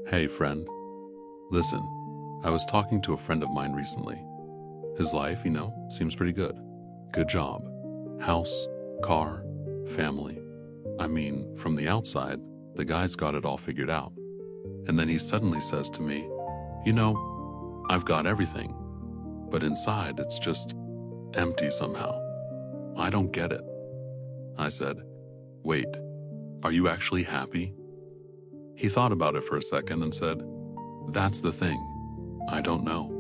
Hey, friend. Listen, I was talking to a friend of mine recently. His life, seems pretty good. Good job. House, car, family. I mean, from the outside, the guy's got it all figured out. And then he suddenly says to me, I've got everything. But inside, it's just empty somehow. I don't get it. I said, wait, are you actually happy? He thought about it for a second and said, that's the thing. I don't know.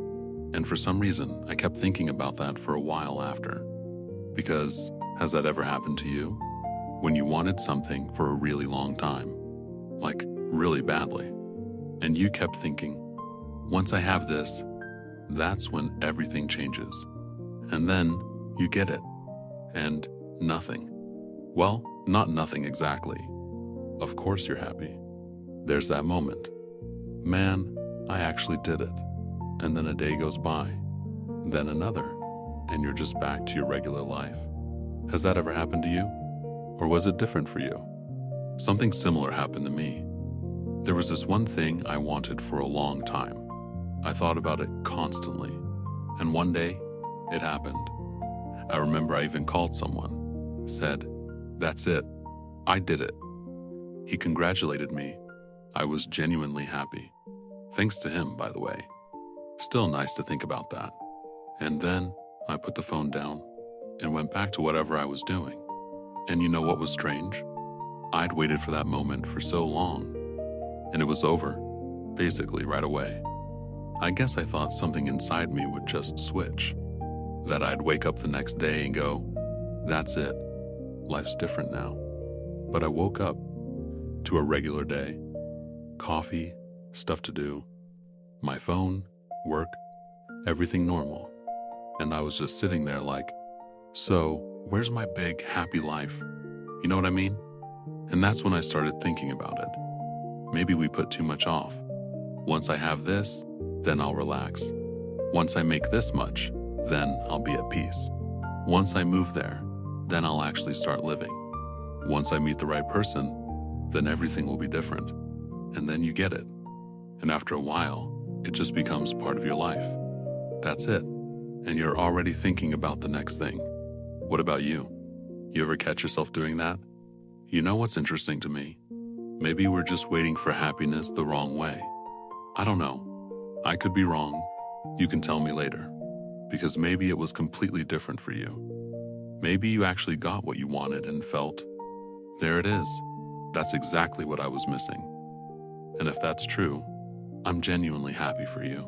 And for some reason, I kept thinking about that for a while after. Because, has that ever happened to you? When you wanted something for a really long time, like really badly, and you kept thinking, once I have this, that's when everything changes. And then you get it, and nothing. Well, not nothing exactly. Of course you're happy. There's that moment. Man, I actually did it. And then a day goes by, then another, and you're just back to your regular life. Has that ever happened to you? Or was it different for you? Something similar happened to me. There was this one thing I wanted for a long time. I thought about it constantly. And one day, it happened. I remember I even called someone, said, that's it, I did it. He congratulated me. I was genuinely happy. Thanks to him, by the way. Still nice to think about that. And then I put the phone down and went back to whatever I was doing. And you know what was strange? I'd waited for that moment for so long, and it was over, basically right away. I guess I thought something inside me would just switch, that I'd wake up the next day and go, that's it, life's different now. But I woke up to a regular day, coffee, stuff to do, my phone, work, everything normal. And I was just sitting there like, so where's my big happy life? You know what I mean? And that's when I started thinking about it. Maybe we put too much off. Once I have this, then I'll relax. Once I make this much, then I'll be at peace. Once I move there, then I'll actually start living. Once I meet the right person, then everything will be different. And then you get it. And after a while, it just becomes part of your life. That's it. And you're already thinking about the next thing. What about you? You ever catch yourself doing that? You know what's interesting to me? Maybe we're just waiting for happiness the wrong way. I don't know. I could be wrong. You can tell me later. Because maybe it was completely different for you. Maybe you actually got what you wanted and felt, there it is. That's exactly what I was missing. And if that's true, I'm genuinely happy for you.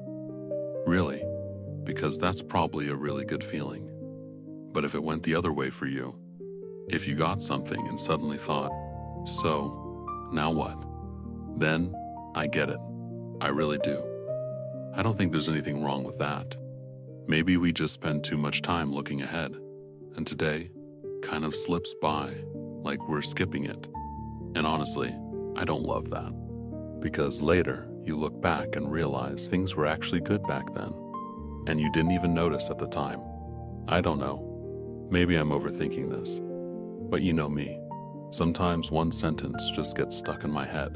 Really, because that's probably a really good feeling. But if it went the other way for you, if you got something and suddenly thought, so, now what? Then, I get it. I really do. I don't think there's anything wrong with that. Maybe we just spend too much time looking ahead, and today kind of slips by like we're skipping it. And honestly, I don't love that. Because later, you look back and realize things were actually good back then, and you didn't even notice at the time. I don't know. Maybe I'm overthinking this. But you know me. Sometimes one sentence just gets stuck in my head,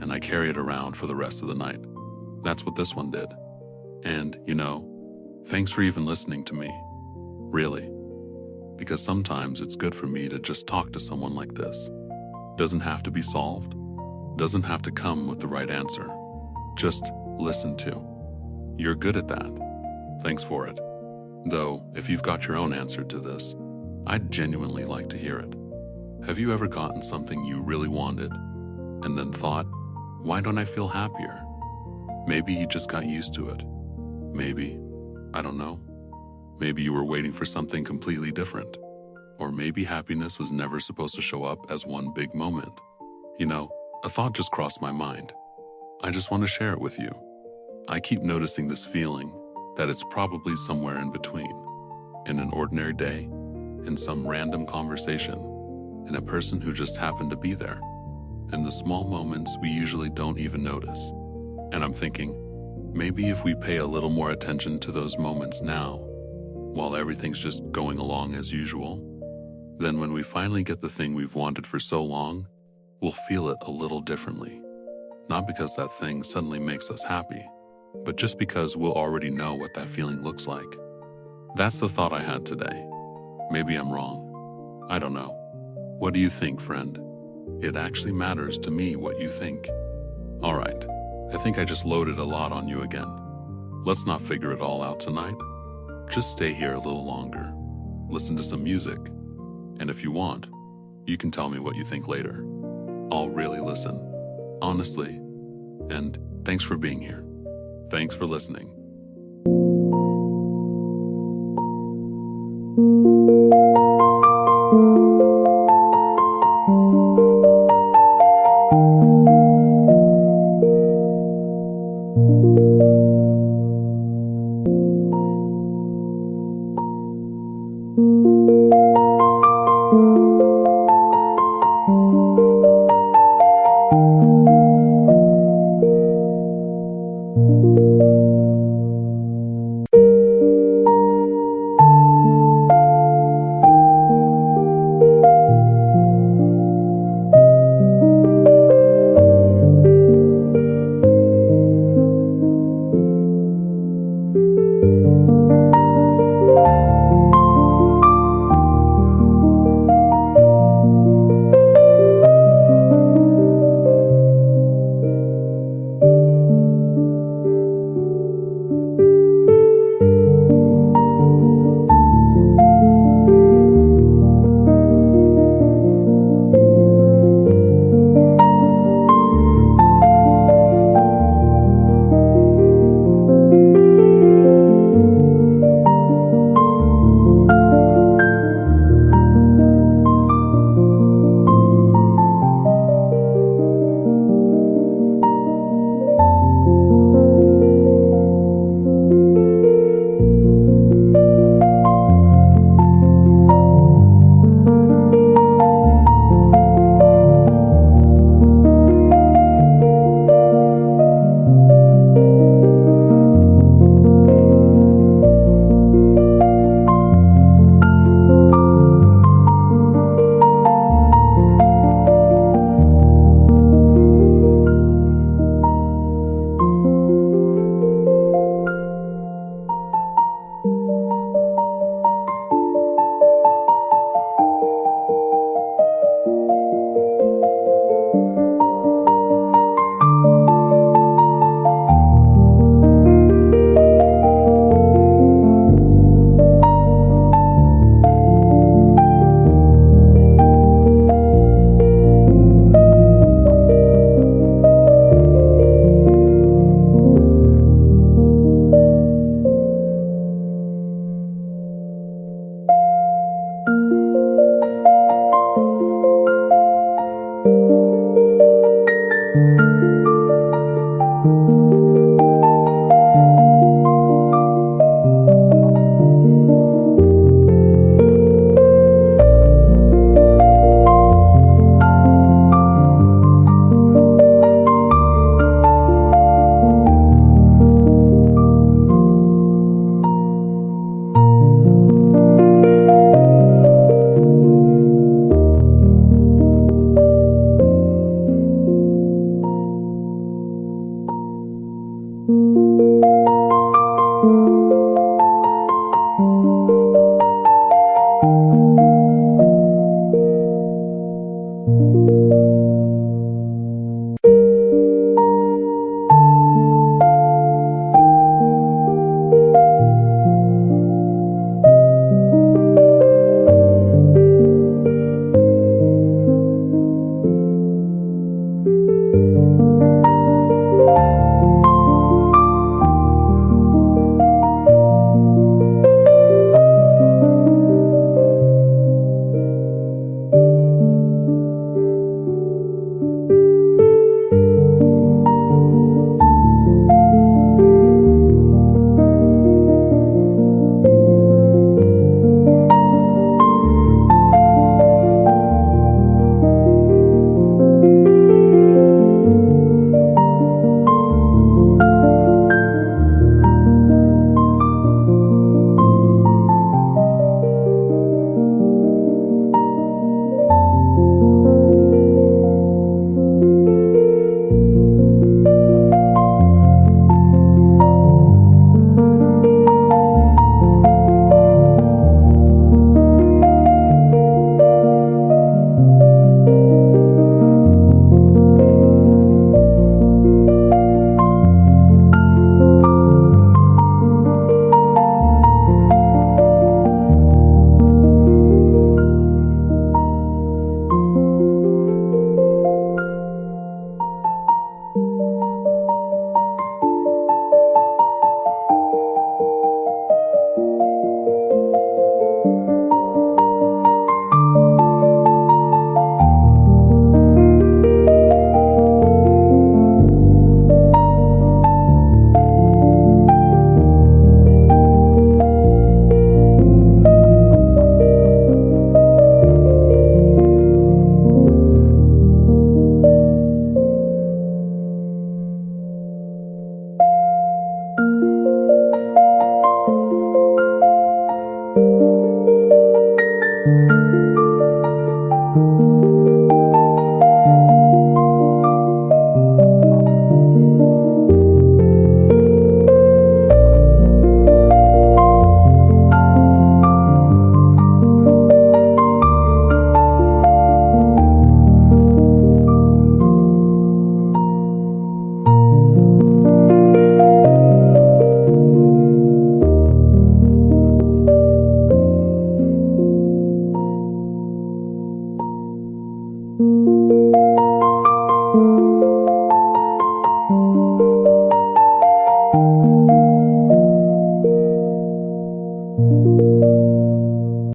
and I carry it around for the rest of the night. That's what this one did. And, thanks for even listening to me. Really. Because sometimes it's good for me to just talk to someone like this. Doesn't have to be solved. Doesn't have to come with the right answer. Just listen to. You're good at that. Thanks for it. Though, if you've got your own answer to this, I'd genuinely like to hear it. Have you ever gotten something you really wanted, and then thought, why don't I feel happier? Maybe you just got used to it. Maybe, I don't know. Maybe you were waiting for something completely different. Or maybe happiness was never supposed to show up as one big moment. A thought just crossed my mind. I just want to share it with you. I keep noticing this feeling that it's probably somewhere in between. In an ordinary day, in some random conversation, in a person who just happened to be there. In the small moments we usually don't even notice. And I'm thinking, maybe if we pay a little more attention to those moments now, while everything's just going along as usual, then when we finally get the thing we've wanted for so long, we'll feel it a little differently. Not because that thing suddenly makes us happy, but just because we'll already know what that feeling looks like. That's the thought I had today. Maybe I'm wrong. I don't know. What do you think, friend? It actually matters to me what you think. Alright, I think I just loaded a lot on you again. Let's not figure it all out tonight. Just stay here a little longer. Listen to some music. And if you want, you can tell me what you think later. I'll really listen. Honestly. And thanks for being here. Thanks for listening.